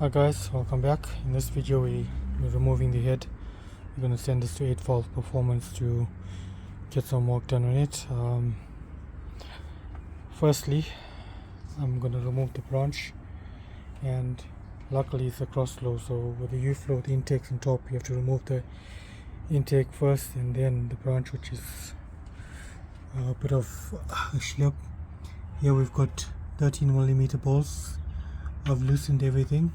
Hi guys, welcome back. In this video we're removing the head. We're going to send this to 8-volt performance to get some work done on it. Firstly, I'm going to remove the branch, and luckily it's a cross flow, so with the U-flow, the intake's on top. You have to remove the intake first and then the branch, which is a bit of a schlep. Here we've got 13mm bolts. I've loosened everything,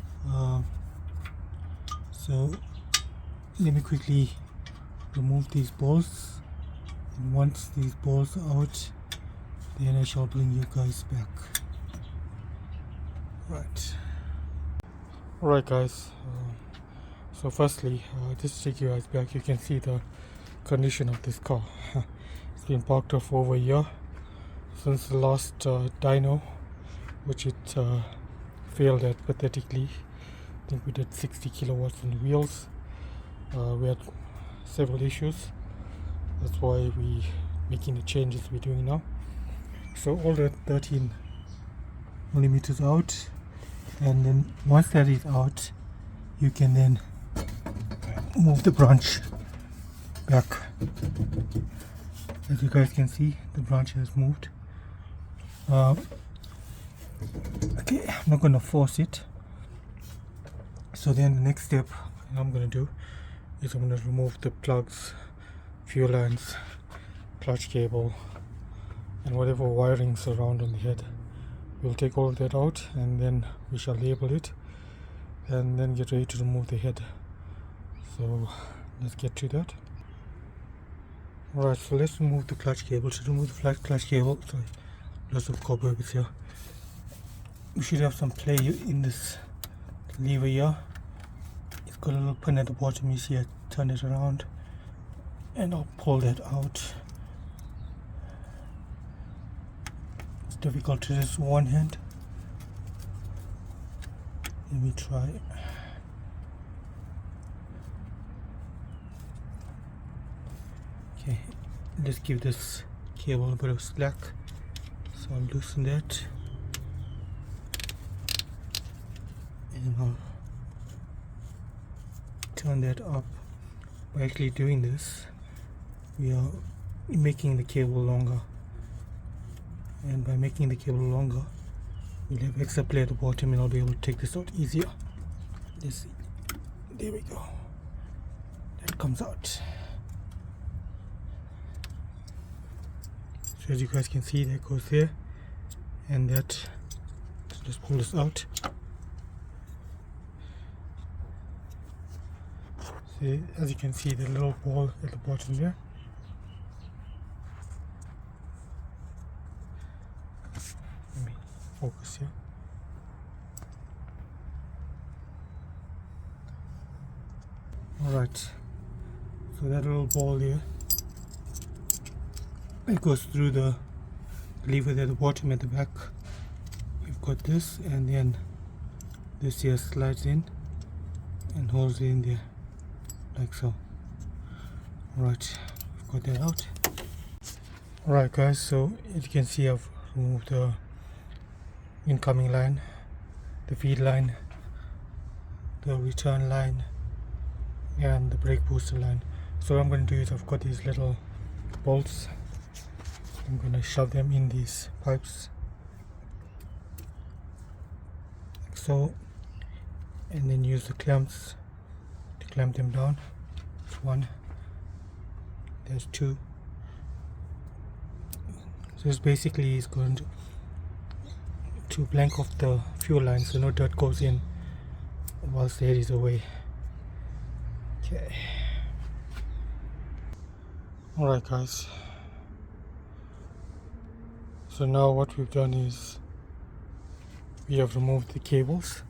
so let me quickly remove these bolts, and once these bolts are out, then I shall bring you guys back. Right guys, so firstly, just to take you guys back, you can see the condition of this car. It's been parked off over a year since the last dyno, which it failed at pathetically. I think we did 60 kilowatts on the wheels. We had several issues. That's why we making the changes we're doing now. So all the 13mm out, and then once that is out, you can then move the branch back. As you guys can see, the branch has moved. Okay, I'm not going to force it. So then the next step I'm going to do is I'm going to remove the plugs, fuel lines, clutch cable, and whatever wirings around on the head. We'll take all of that out, and then we shall label it and then get ready to remove the head. So let's get to that. Alright, so let's remove the clutch cable. To remove the flat clutch cable, sorry, lots of cobwebs here. We should have some play in this lever here. It's got a little pin at the bottom. You see, I turn it around and I'll pull that out. It's difficult to just one hand. Let me try. Okay, let's give this cable a bit of slack. So I'll loosen that. And I'll turn that up. By actually doing this, we are making the cable longer, and by making the cable longer, we'll have extra play at the bottom, and I'll be able to take this out easier. Let's see. There we go. That comes out. So as you guys can see, that goes there, and that. So let's pull this out. As you can see, the little ball at the bottom there. Let me focus here. Alright, so that little ball here, it goes through the lever at the bottom. At the back you've got this, and then this here slides in and holds it in there, like so. Alright, we've got that out. Alright guys, so as you can see, I've removed the incoming line, the feed line, the return line, and the brake booster line. So what I'm going to do is, I've got these little bolts. I'm going to shove them in these pipes, like so, and then use the clamps to clamp them down. There's one, there's two. So this basically is going to blank off the fuel line, so no dirt goes in whilst the head is away. Okay. Alright guys, so now what we've done is we have removed the cables.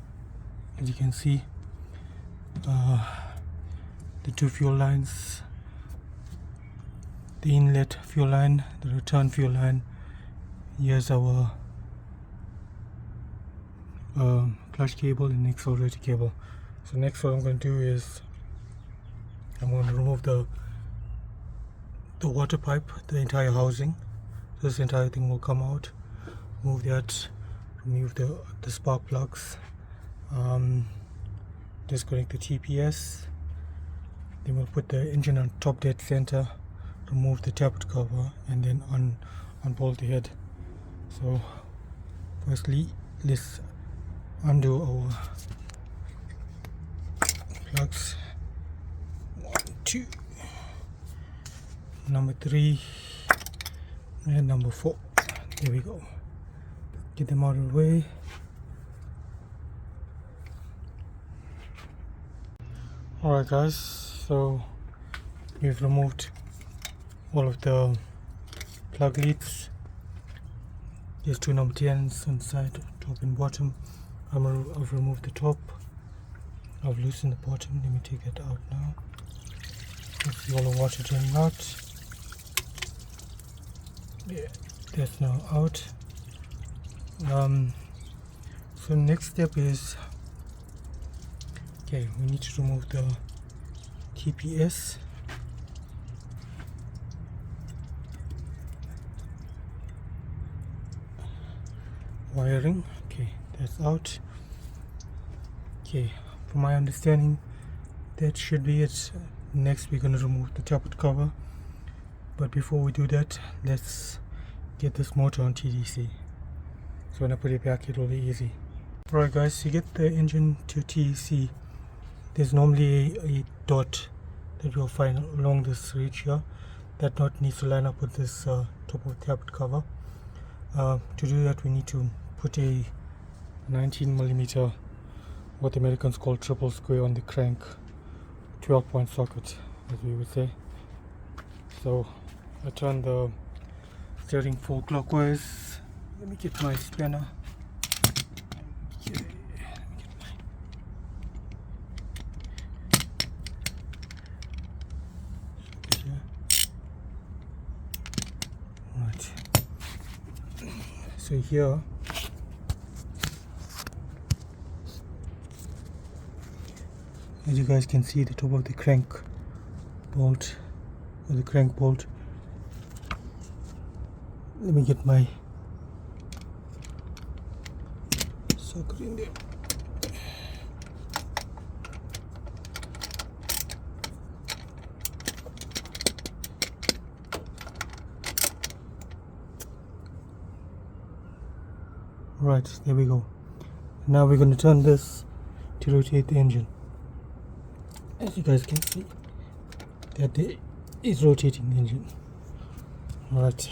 As you can see, the two fuel lines, the inlet fuel line, the return fuel line. Here's our clutch cable and accelerator cable. So next what I'm going to do is I'm going to remove the water pipe, the entire housing. So this entire thing will come out. Remove that, remove the spark plugs, disconnect the TPS. Then we'll put the engine on top dead center, remove the tappet cover, and then unbolt the head. So firstly, let's undo our plugs. 1, 2, number 3, and number 4. There we go. Get them out of the way. Alright guys, so we've removed all of the plug leads. There's 2 number 10s on the side, top and bottom. I've removed the top. I've loosened the bottom. Let me take that out now. You see all the water draining out. Yeah, that's now out. So next step is, okay, we need to remove the TPS. Wiring, okay, that's out. Okay, from my understanding, that should be it. Next we're going to remove the tappet cover, but before we do that, let's get this motor on TDC. So when I put it back, it will be easy. Alright guys, to get the engine to TDC, there's normally a dot that you'll find along this ridge here. That dot needs to line up with this top of the tappet cover. To do that, we need to put a 19mm, what the Americans call triple square, on the crank, 12-point socket, as we would say. So I turn the steering 4 clockwise. Let me get my spanner. Okay, right. So here, as you guys can see, the top of the crank bolt, or the crank bolt. Let me get my socket in there. Right, there we go. Now we're going to turn this to rotate the engine. As you guys can see, that is rotating the engine. Right.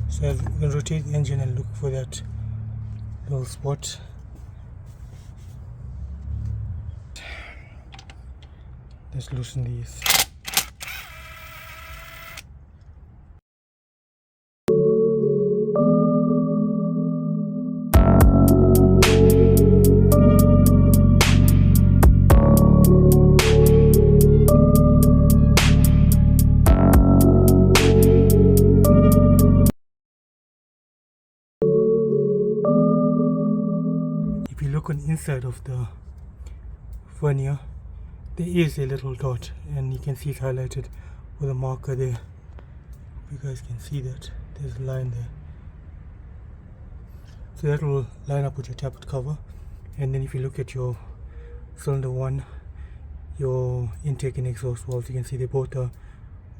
So I'm going to rotate the engine and look for that little spot. Let's loosen these. If you look on the inside of the vernier, there is a little dot, and you can see it's highlighted with a marker there. You guys can see that there's a line there. So that will line up with your tappet cover. And then if you look at your cylinder 1, your intake and exhaust valves, you can see they both are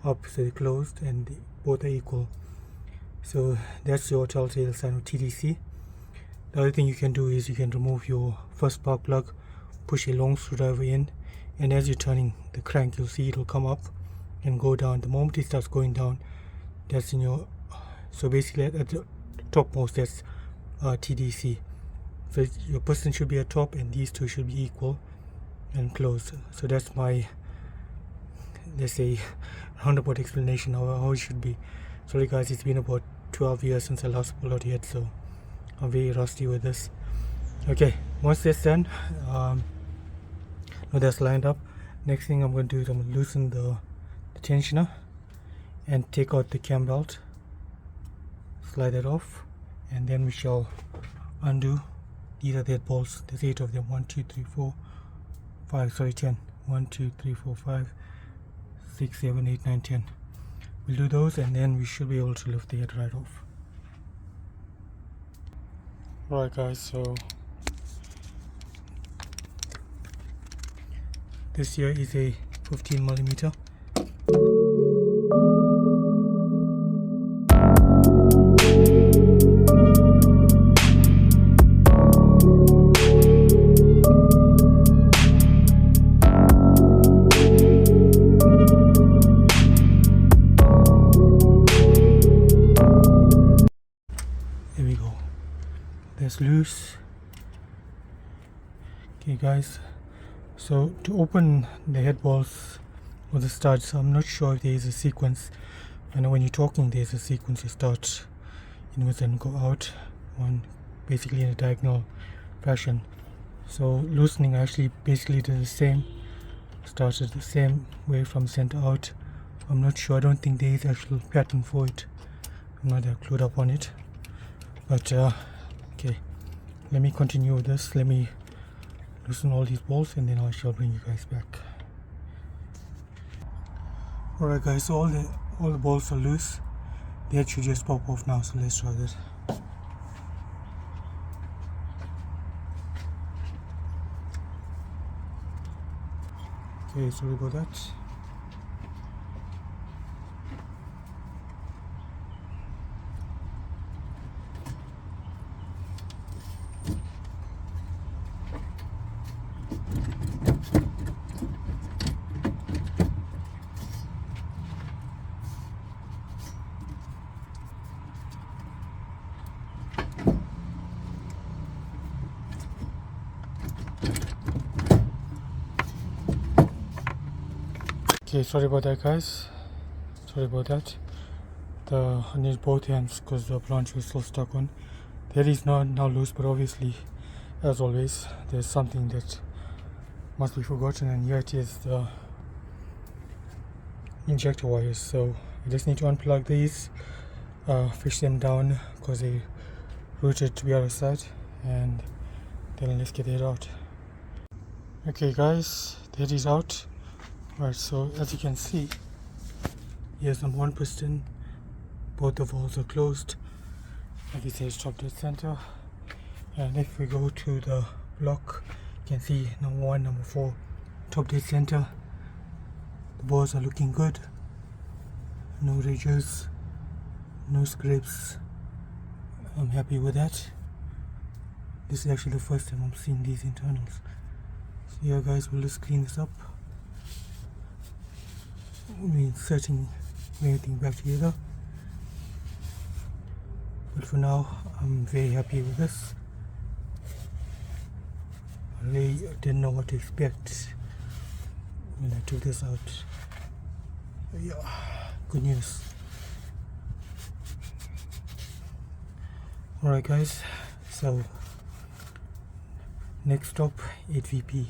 up, so they're closed, and they both are equal. So that's your telltale sign of TDC. The other thing you can do is you can remove your first spark plug, push a long screwdriver in, and as you're turning the crank, you'll see it'll come up and go down. The moment it starts going down, that's in your, so basically at the topmost, that's TDC. So your piston should be at top, and these two should be equal and closed. So that's my, let's say, roundabout explanation how it should be. Sorry guys, it's been about 12 years since I last pulled out yet, so I'm very rusty with this. Okay, once that's done, now that's lined up, next thing I'm going to do is I'm going to loosen the tensioner and take out the cam belt, slide that off, and then we shall undo. These are the bolts. There's 8 of them. 1, 2, 3, 4, 5, sorry, 10. 1, 2, 3, 4, 5, 6, 7, 8, 9, 10. we'll do those and then we should be able to lift the head right off. Alright guys, so this here is a 15mm. There we go. That's loose. Okay guys, so to open the head balls or the studs, I'm not sure if there is a sequence. I know when you're talking there's a sequence. You start inwards and go out, one basically in a diagonal fashion. So loosening, I actually basically did the same, started the same way from center out. I'm not sure, I don't think there is actual pattern for it. I'm not that clued up on it, but okay, let me continue with this. Let me loosen all these balls and then I shall bring you guys back. Alright guys, so all the balls are loose. The head should just pop off now, so let's try that. Okay, sorry about that. Okay, sorry about that guys, sorry about that. I need both hands because the planche is still stuck on. The head is now loose, but obviously, as always, there's something that must be forgotten, and here it is, the injector wires. So I just need to unplug these, fish them down because they routed to the other side, and then let's get it out. Okay guys, the head is out. Right, so as you can see, here's on one piston, both the valves are closed, like it says top dead center. And if we go to the block, you can see number 1, number 4, top dead center. The balls are looking good, no ridges, no scrapes. I'm happy with that. This is actually the first time I'm seeing these internals. So yeah guys, we'll just clean this up. We're inserting everything back together, but for now I'm very happy with this. I really didn't know what to expect when I took this out. Yeah, good news. Alright guys, so next stop 8VP.